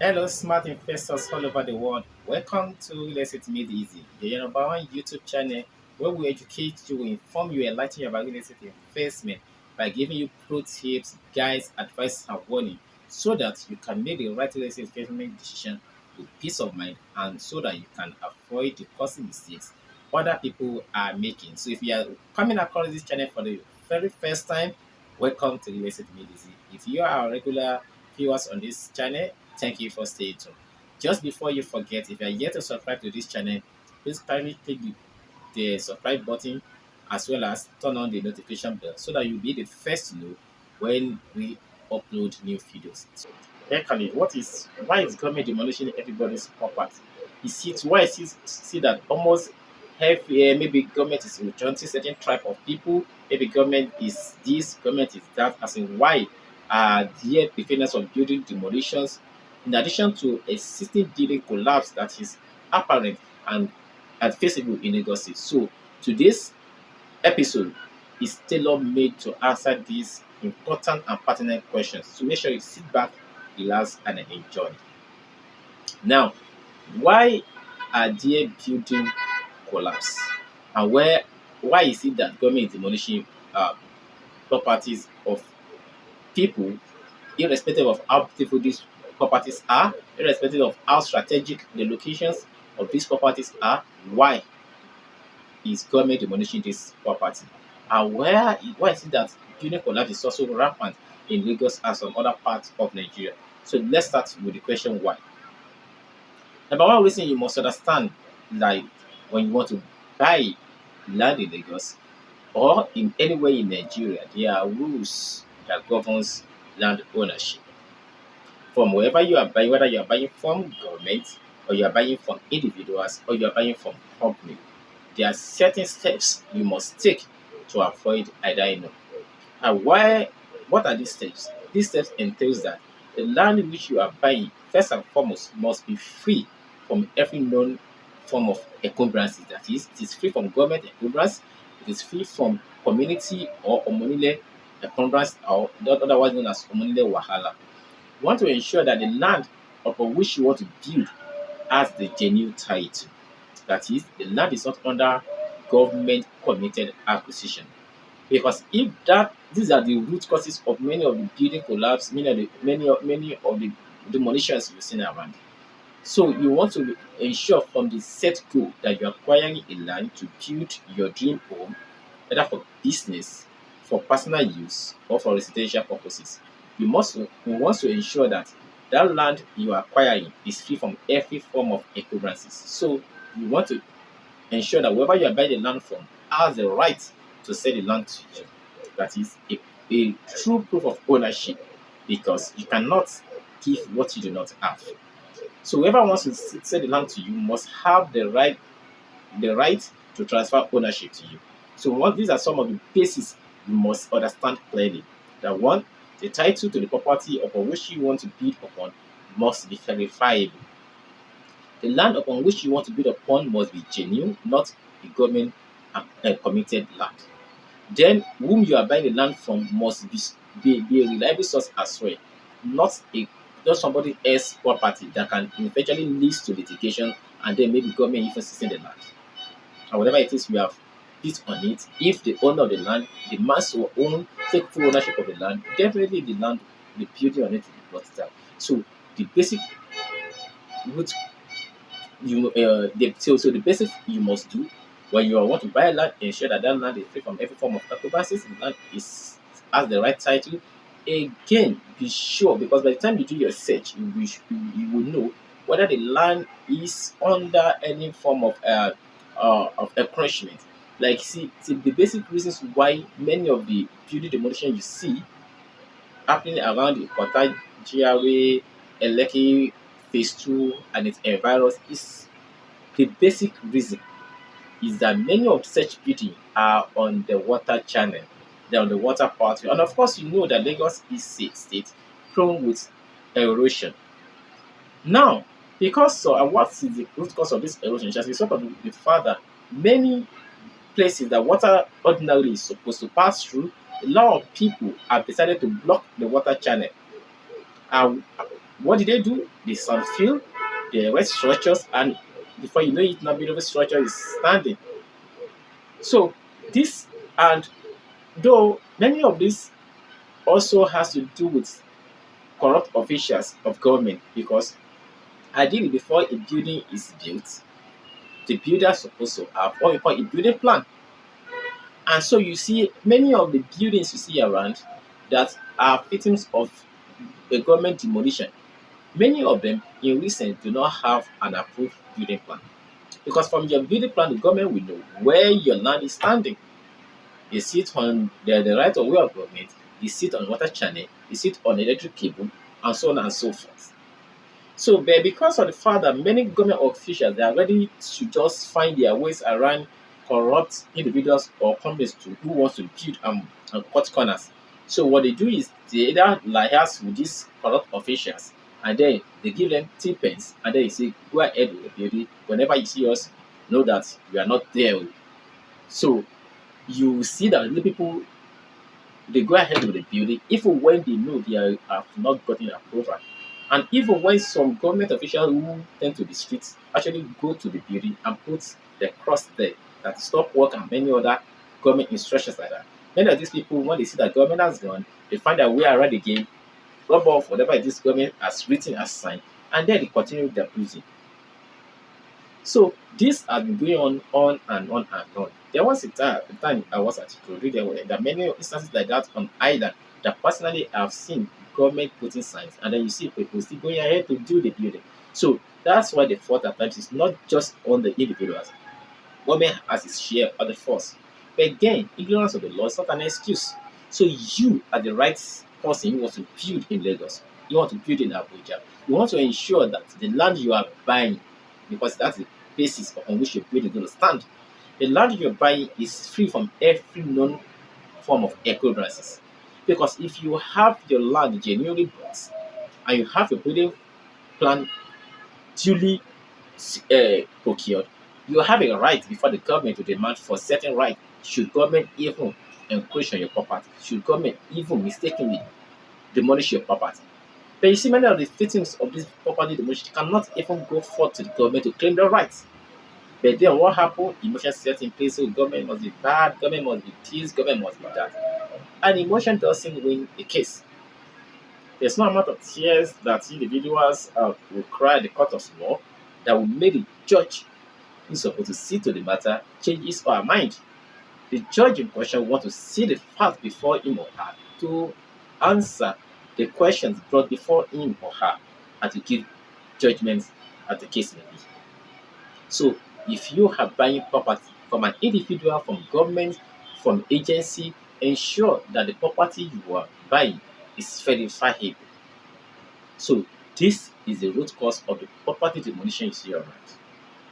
Hello, smart investors all over the world. Welcome to Let's It Made Easy, the number one YouTube channel where we educate you, inform you, enlighten you about real estate investment by giving you pro tips, guides, advice, and warning so that you can make the right real estate investment decision with peace of mind and so that you can avoid the costly mistakes other people are making. So, if you are coming across this channel for the very first time, welcome to Real Estate Made Easy. If you are a regular viewers on this channel, thank you for staying tuned. Just before you forget, if you are yet to subscribe to this channel, please kindly click the subscribe button as well as turn on the notification bell so that you'll be the first to know when we upload new videos. So, Ekali, why is government demolishing everybody's property? You see, it's why I see that almost every maybe government is rejecting certain type of people, maybe government is this, government is that, as in why are there preparedness of building demolitions in addition to existing building collapse that is apparent and feasible in Lagos State. So today's episode is tailor-made to answer these important and pertinent questions. So make sure you sit back, relax, and enjoy. Now, why are there building collapse? And why is it that government is demolishing uh, properties of people, irrespective of how beautiful these properties are, irrespective of how strategic the locations of these properties are? Why is government demolishing this property? And why is it that building collapse is also rampant in Lagos and some other parts of Nigeria? So let's start with the question why. Number one reason you must understand, like when you want to buy land in Lagos or in anywhere in Nigeria, there are rules that governs land ownership. From wherever you are buying, whether you are buying from government or you are buying from individuals or you are buying from company, there are certain steps you must take to avoid either. And what are these steps? These steps entails that the land which you are buying, first and foremost, must be free from every known form of encumbrances. That is, it is free from government encumbrance, it is free from community or omonile encumbrance, or otherwise known as omonile wahala. You want to ensure that the land upon which you want to build has the genuine title. That is, the land is not under government committed acquisition. Because if that these are the root causes of many of the building collapse, many of the demolitions you've seen around. So you want to ensure from the set go that you're acquiring a land to build your dream home, whether for business, for personal use, or for residential purposes. You want to ensure that that land you are acquiring is free from every form of encumbrances. So you want to ensure that whoever you are buying the land from has the right to sell the land to you. That is a true proof of ownership because you cannot give what you do not have. So whoever wants to sell the land to you must have the right to transfer ownership to you. So these are some of the bases you must understand clearly. That one, the title to the property upon which you want to build upon must be verifiable. The land upon which you want to build upon must be genuine, not a government committed land. Then, whom you are buying the land from must be a reliable source as well, not somebody else's property that can eventually lead to litigation and then maybe government even seizing the land. And whatever it is we have built on it, if the owner of the land demands to take full ownership of the land, definitely the building on it will be brought down. So the basic root so the basic you must do when you want to buy land, ensure that that land is free from every form of occupancies. The land is has the right title. Again, be sure because by the time you do your search, you will know whether the land is under any form of encroachment. Like see the basic reasons why many of the building demolition you see happening around the Kota GRA, Eleki Phase 2 and its environs is the basic reason is that many of such buildings are on the water channel. They're on the water pathway. And of course, you know that Lagos is a state prone with erosion. Now, because so, and what is the root cause of this erosion? Just sort of the fact that many places that water ordinarily is supposed to pass through, a lot of people have decided to block the water channel. And What did they do? They fill, they erect structures, and before you know it, now beautiful structure is standing. So this, and though many of this also has to do with corrupt officials of government, because ideally before a building is built, the builder is supposed to have what we call a building plan. And so you see many of the buildings you see around that are victims of a government demolition. Many of them in recent do not have an approved building plan. Because from your building plan, the government will know where your land is standing. You sit on the right of way of government, you sit on water channel, you sit on electric cable, and so on and so forth. So, but because of the fact that many government officials they are ready to just find their ways around corrupt individuals or companies to who wants to build and cut corners. So what they do is they either liaise with these corrupt officials and then they give them tippings and then you say go ahead with the building. Whenever you see us, know that we are not there. So you see that the people they go ahead with the building even when they know have not gotten approval. And even when some government officials who tend to be strict actually go to the building and put the cross there that stop work and many other government instructions like that. Many of these people, when they see that government has gone, they find their way around the game, rub off whatever this government has written as signed, and then they continue their abusing. So this has been going on and on and on. There was a time I was at Ikorodu, there are many instances like that on island that personally I've seen government putting signs, and then you see people still going ahead to do the building. So that's why the fault at times is not just on the individuals. Government has its share of the force. But again, ignorance of the law is not an excuse. So you are the right person who wants to build in Lagos. You want to build in Abuja. You want to ensure that the land you are buying, because that's the basis on which your building is going to stand, the land you're buying is free from every known form of encumbrances. Because if you have your land genuinely bought and you have your building plan duly procured, you have a right before the government to demand for certain right. Should government even encroach on your property? Should government even mistakenly demolish your property? But you see, many of the victims of this property demolition cannot even go forth to the government to claim their rights. But then what happened? Emotion set in place, so government must be bad, government must be this, government must be that. And emotion doesn't win a case. There's no amount of tears that individuals will cry at the court of law that will make the judge who's supposed to see to the matter change his or her mind. The judge in question wants to see the fact before him or her to answer the questions brought before him or her and to give judgments as the case may be. So if you are buying property from an individual, from government, from agency, ensure that the property you are buying is verifiable. So this is the root cause of the property demolition you see around.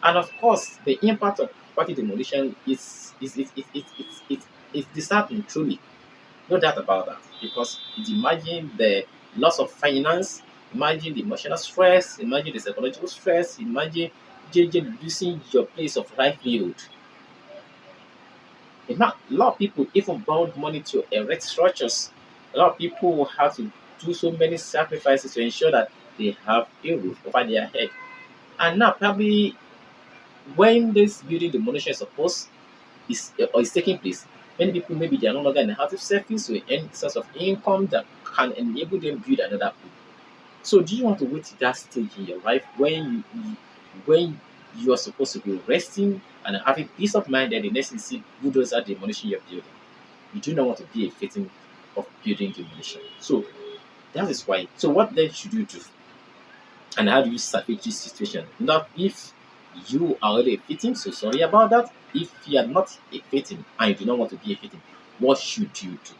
And of course, the impact of property demolition is disheartening truly. No doubt about that. Because imagine the loss of finance, imagine the emotional stress, imagine the psychological stress, imagine JJ reducing your place of livelihood. In fact, a lot of people even borrowed money to erect structures. A lot of people will have to do so many sacrifices to ensure that they have a roof over their head. And now, probably when this building demolition is supposed is taking place, many people maybe they are no longer in the active service with any source of income that can enable them build another home. So do you want to wait to that stage in your life when you are supposed to be resting and having peace of mind that the next thing you see bulldozers demolishing your building? You do not want to be a victim of building demolition. So that is why. So what then should you do? And how do you salvage this situation? Not if you are already a victim, so sorry about that. If you are not a victim and you do not want to be a victim, what should you do?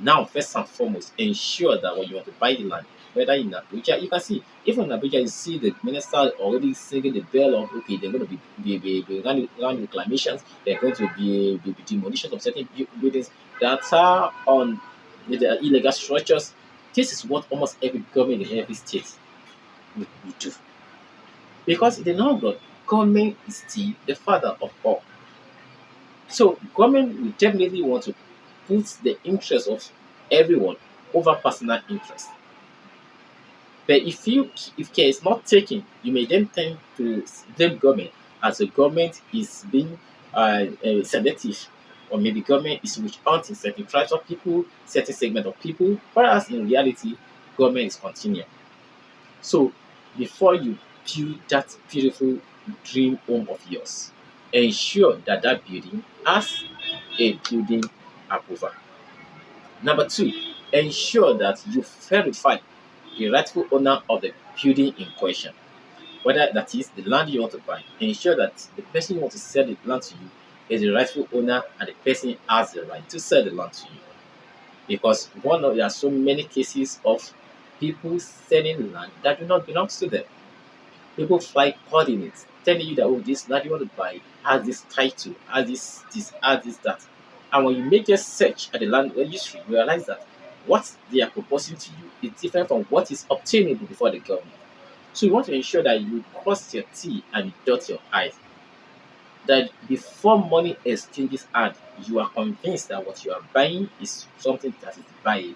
Now, first and foremost, ensure that when you want to buy the land, whether in Abuja, you can see, even in Abuja, you see the minister already singing the bell of, okay, they're going to be running reclamations, they're going to be demolition of certain buildings that are on the illegal structures. This is what almost every government in every state will do. Because in the long run, government is still the father of all. So government will definitely want to put the interest of everyone over personal interest. But if care is not taken, you may then tend to blame government as the government is being selective, or maybe government is witch hunting certain tribes of people, certain segment of people, whereas in reality, government is continuing. So before you build that beautiful dream home of yours, ensure that that building has a building approval. Number two, ensure that you verify the rightful owner of the building in question, whether that is the land you want to buy. Ensure that the person you want to sell the land to you is the rightful owner and the person has the right to sell the land to you. Because there are so many cases of people selling land that do not belong to them. People fly coordinates telling you that, oh, this land you want to buy has this title, has this, that. And when you make a search at the land registry, you realize that what they are proposing to you is different from what is obtainable before the government. So you want to ensure that you cross your T and dot your I. That before money exchanges hand, you are convinced that what you are buying is something that is buyable.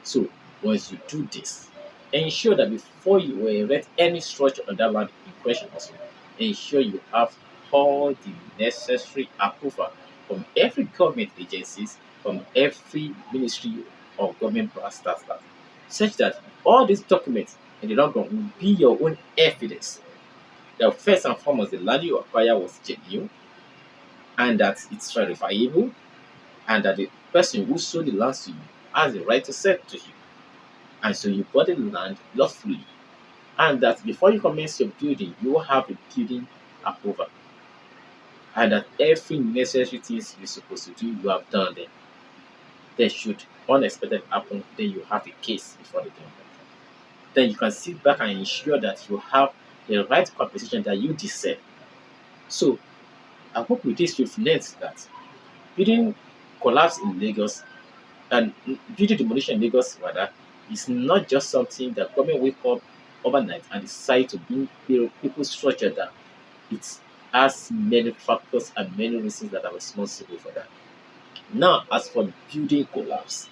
So once you do this, ensure that before you erect any structure on that land in question also, ensure you have all the necessary approval from every government agencies, from every ministry or government branch staff, such that all these documents in the long run will be your own evidence that first and foremost the land you acquire was genuine, and that it's verifiable, and that the person who sold the land to you has the right to sell it to you. And so you bought the land lawfully, and that before you commence your building, you will have a building approval, and that every necessary things you're supposed to do, you have done them. Then should unexpected happen, then you have a case before the government. Then you can sit back and ensure that you have the right compensation that you deserve. So I hope with this you've learned that building collapse in Lagos and building demolition in Lagos rather is not just something that government wake up overnight and decide to bring people structure down. It has many factors and many reasons that are responsible for that. Now, as for building collapse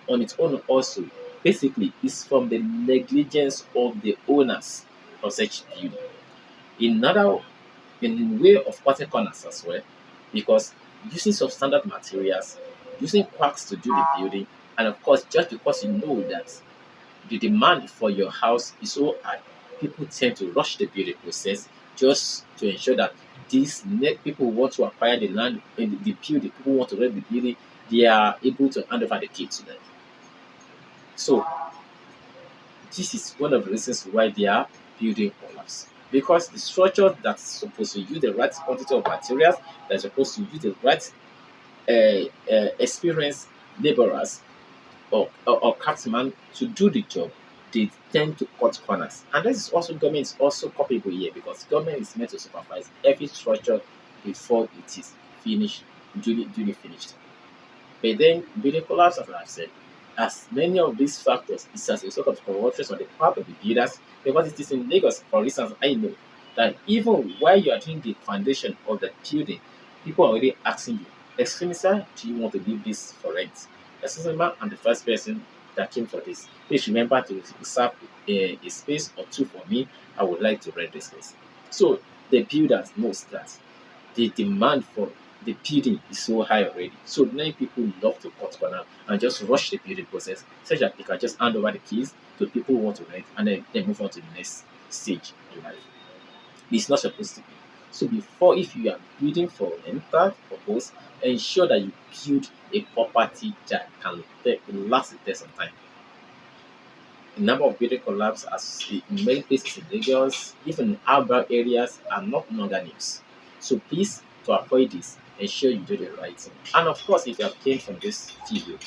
on its own also basically is from the negligence of the owners of such building. Another in way of cutting corners as well, because using substandard materials, using quacks to do the building, and of course, just because you know that the demand for your house is so high, people tend to rush the building process just to ensure that these net people who want to acquire the land and the building, people who want to rent the building, they are able to hand over the key to them. So this is one of the reasons why they are building collapse. Because the structure that's supposed to use the right quantity of materials, that's supposed to use the right experienced laborers or craftsmen to do the job, they tend to cut corners. And this is also government is also culpable here, because government is meant to supervise every structure before it is finished, duly finished. But then building collapse, as I've said, as many of these factors is as a result of corruption on the part of the builders, because it is in Lagos, for instance, I know that even while you are doing the foundation of the building, people are already asking you, excuse me, sir, do you want to leave this for rent? Excuse me, ma'am, I'm the first person that came for this. Please remember to reserve a space or two for me. I would like to rent this space. So the builders knows that the demand for the building is so high already. So many people love to cut corner and just rush the building process such that they can just hand over the keys to people who want to rent, and then move on to the next stage in life. It's not supposed to be. So before, if you are building for rental purpose, ensure that you build a property that can last the test of time. The number of building collapse as in many places in Lagos, even in urban areas, are not longer news. So please, to avoid this, ensure you do the right thing. And of course, if you have gained from this video,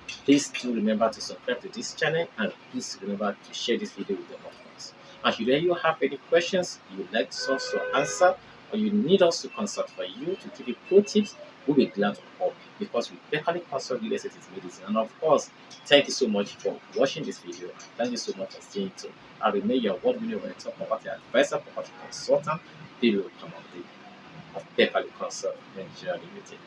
please do remember to subscribe to this channel, and please remember to share this video with your loved ones. And should you have any questions you would like us to answer, or you need us to consult for you to give you pro tips, we'll be glad to help, because we definitely consult real estate medicine. And of course, thank you so much for watching this video. Thank you so much for staying tuned. I remain your award-winning rental property advisor, property consultant, Bill Kamandi of Pepperly Consult Nigeria Limited.